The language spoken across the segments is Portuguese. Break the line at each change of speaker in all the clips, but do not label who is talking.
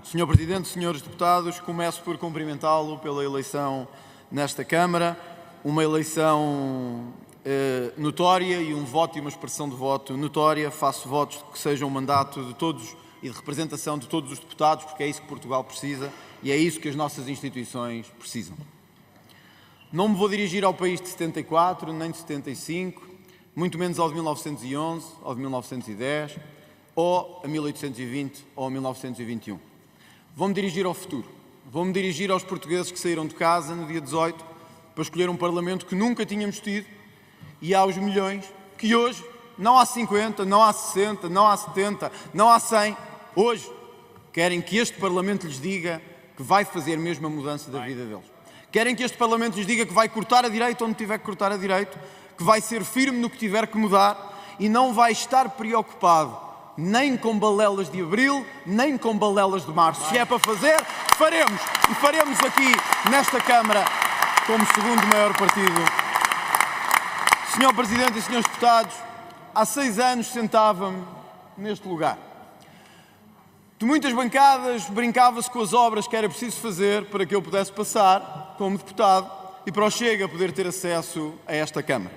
Senhor Presidente, senhores deputados, começo por cumprimentá-lo pela eleição nesta Câmara, uma eleição notória e um voto e uma expressão de voto notória. Faço votos que sejam um mandato de todos e de representação de todos os deputados, porque é isso que Portugal precisa e é isso que as nossas instituições precisam. Não me vou dirigir ao país de 74, nem de 75, muito menos ao de 1911, ao de 1910, ou a 1820 ou a 1921. Vou-me dirigir ao futuro. Vou-me dirigir aos portugueses que saíram de casa no dia 18 para escolher um Parlamento que nunca tínhamos tido e aos milhões que hoje, não há 50, não há 60, não há 70, não há 100, hoje querem que este Parlamento lhes diga que vai fazer mesmo a mudança da vida deles. Querem que este Parlamento lhes diga que vai cortar a direita onde tiver que cortar a direita, que vai ser firme no que tiver que mudar e não vai estar preocupado nem com balelas de abril, nem com balelas de março. Se é para fazer, faremos. E faremos aqui, nesta Câmara, como segundo maior partido. Senhor Presidente e senhores deputados, há 6 anos sentava-me neste lugar. De muitas bancadas brincava-se com as obras que era preciso fazer para que eu pudesse passar como deputado e para o Chega poder ter acesso a esta Câmara.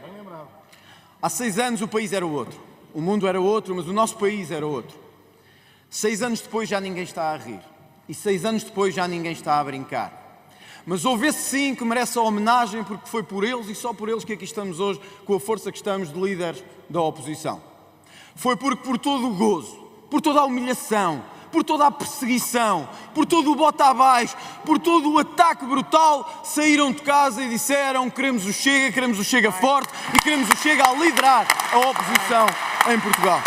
Há 6 anos o país era outro. O mundo era outro, mas o nosso país era outro. 6 anos depois já ninguém está a rir. E 6 anos depois já ninguém está a brincar. Mas houve esse sim que merece a homenagem porque foi por eles e só por eles que aqui estamos hoje com a força que estamos de líderes da oposição. Foi porque por todo o gozo, por toda a humilhação, por toda a perseguição, por todo o bota abaixo, por todo o ataque brutal, saíram de casa e disseram queremos o Chega forte e queremos o Chega a liderar a oposição em Portugal.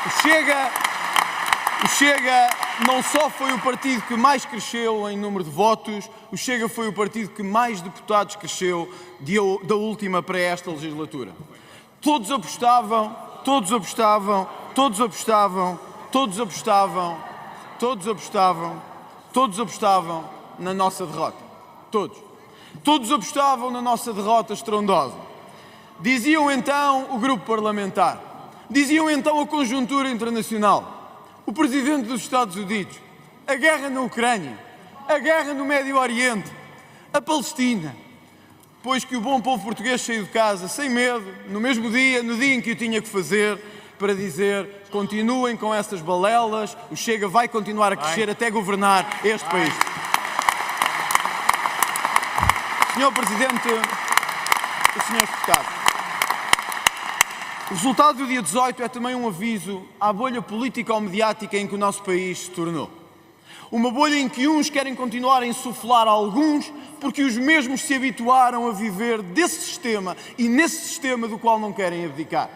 O Chega não só foi o partido que mais cresceu em número de votos, o Chega foi o partido que mais deputados cresceu da última para esta legislatura. Todos apostavam na nossa derrota. Todos apostavam na nossa derrota estrondosa. Diziam então o grupo parlamentar, diziam então a conjuntura internacional, o Presidente dos Estados Unidos, a guerra na Ucrânia, a guerra no Médio Oriente, a Palestina. Pois que o bom povo português saiu de casa sem medo, no mesmo dia, no dia em que o tinha que fazer, para dizer, continuem com essas balelas, o Chega vai continuar a crescer até governar este país. Senhor Presidente e senhores deputados, o resultado do dia 18 é também um aviso à bolha política ou mediática em que o nosso país se tornou. Uma bolha em que uns querem continuar a insuflar a alguns porque os mesmos se habituaram a viver desse sistema e nesse sistema do qual não querem abdicar.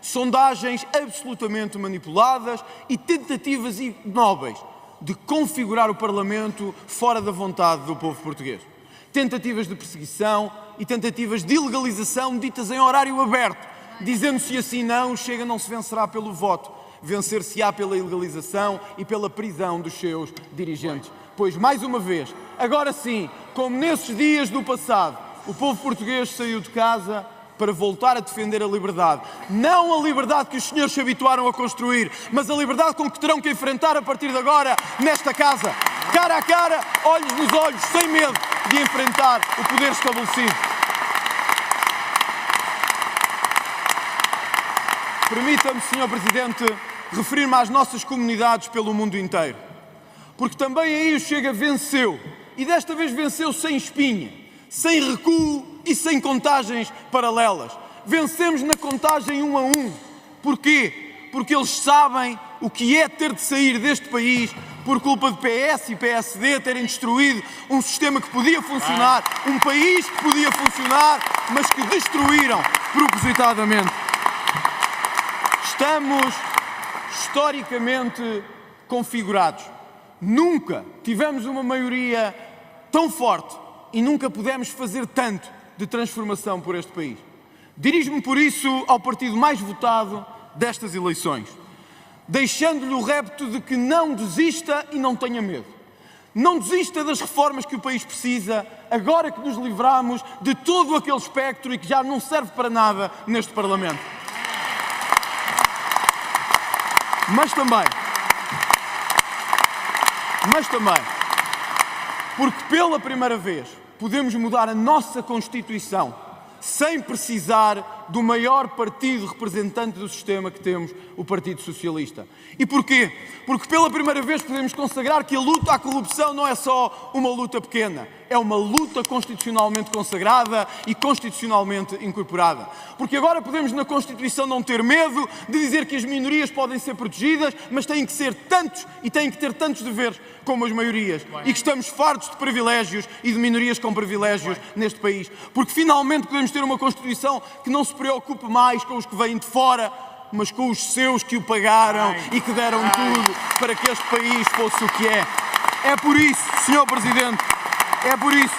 Sondagens absolutamente manipuladas e tentativas ignóbeis de configurar o Parlamento fora da vontade do povo português. Tentativas de perseguição e tentativas de ilegalização ditas em horário aberto, dizendo-se assim não, o Chega não se vencerá pelo voto, vencer-se-á pela ilegalização e pela prisão dos seus dirigentes. Pois, mais uma vez, agora sim, como nesses dias do passado, o povo português saiu de casa para voltar a defender a liberdade. Não a liberdade que os senhores se habituaram a construir, mas a liberdade com que terão que enfrentar a partir de agora nesta casa. Cara a cara, olhos nos olhos, sem medo de enfrentar o poder estabelecido. Permita-me, Sr. Presidente, referir-me às nossas comunidades pelo mundo inteiro. Porque também aí o Chega venceu. E desta vez venceu sem espinha, sem recuo e sem contagens paralelas. Vencemos na contagem 1 a 1. Porquê? Porque eles sabem o que é ter de sair deste país por culpa de PS e PSD terem destruído um sistema que podia funcionar, um país que podia funcionar, mas que destruíram propositadamente. Estamos historicamente configurados. Nunca tivemos uma maioria tão forte e nunca pudemos fazer tanto de transformação por este país. Dirijo-me por isso ao partido mais votado destas eleições, deixando-lhe o repto de que não desista e não tenha medo. Não desista das reformas que o país precisa, agora que nos livramos de todo aquele espectro e que já não serve para nada neste Parlamento. Mas também Mas também porque pela primeira vez podemos mudar a nossa Constituição sem precisar do maior partido representante do sistema que temos, o Partido Socialista. E porquê? Porque pela primeira vez podemos consagrar que a luta à corrupção não é só uma luta pequena, é uma luta constitucionalmente consagrada e constitucionalmente incorporada. Porque agora podemos na Constituição não ter medo de dizer que as minorias podem ser protegidas, mas têm que ser tantos e têm que ter tantos deveres como as maiorias. E que estamos fartos de privilégios e de minorias com privilégios neste país. Porque finalmente podemos ter uma Constituição que não se preocupe mais com os que vêm de fora, mas com os seus que o pagaram e que deram tudo para que este país fosse o que é. É por isso, Sr. Presidente, é por isso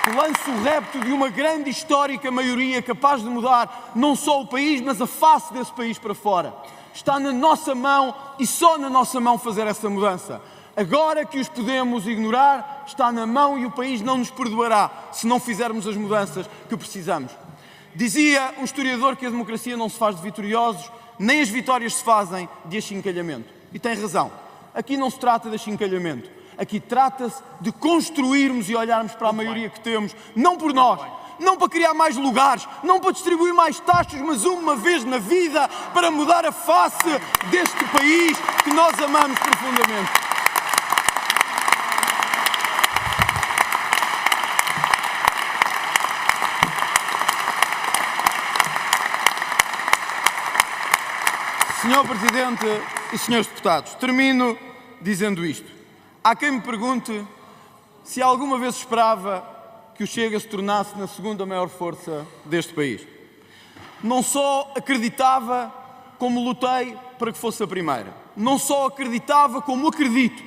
que lanço o repto de uma grande histórica maioria capaz de mudar não só o país, mas a face desse país para fora. Está na nossa mão e só na nossa mão fazer essa mudança. Agora que os podemos ignorar, está na mão e o país não nos perdoará se não fizermos as mudanças que precisamos. Dizia um historiador que a democracia não se faz de vitoriosos, nem as vitórias se fazem de achincalhamento. E tem razão. Aqui não se trata de achincalhamento. Aqui trata-se de construirmos e olharmos para a maioria que temos, não por nós, não para criar mais lugares, não para distribuir mais taxas, mas uma vez na vida para mudar a face deste país que nós amamos profundamente. Senhor Presidente e senhores deputados, termino dizendo isto. Há quem me pergunte se alguma vez esperava que o Chega se tornasse na segunda maior força deste país. Não só acreditava, como lutei para que fosse a primeira. Não só acreditava, como acredito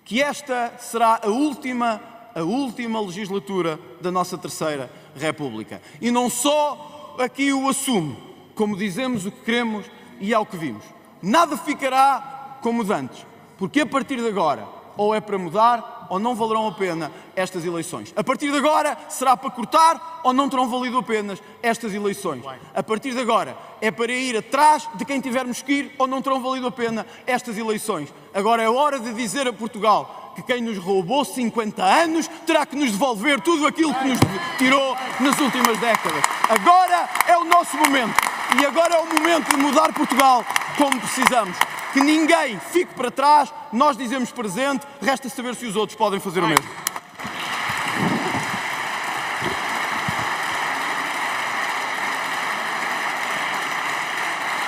que esta será a última legislatura da nossa Terceira República. E não só aqui o assumo, como dizemos o que queremos e é o que vimos. Nada ficará como de antes, porque a partir de agora ou é para mudar ou não valerão a pena estas eleições. A partir de agora será para cortar ou não terão valido apenas estas eleições. A partir de agora é para ir atrás de quem tivermos que ir ou não terão valido a pena estas eleições. Agora é hora de dizer a Portugal que quem nos roubou 50 anos terá que nos devolver tudo aquilo que nos tirou nas últimas décadas. Agora é o nosso momento. E agora é o momento de mudar Portugal como precisamos. Que ninguém fique para trás, nós dizemos presente, resta saber se os outros podem fazer o mesmo.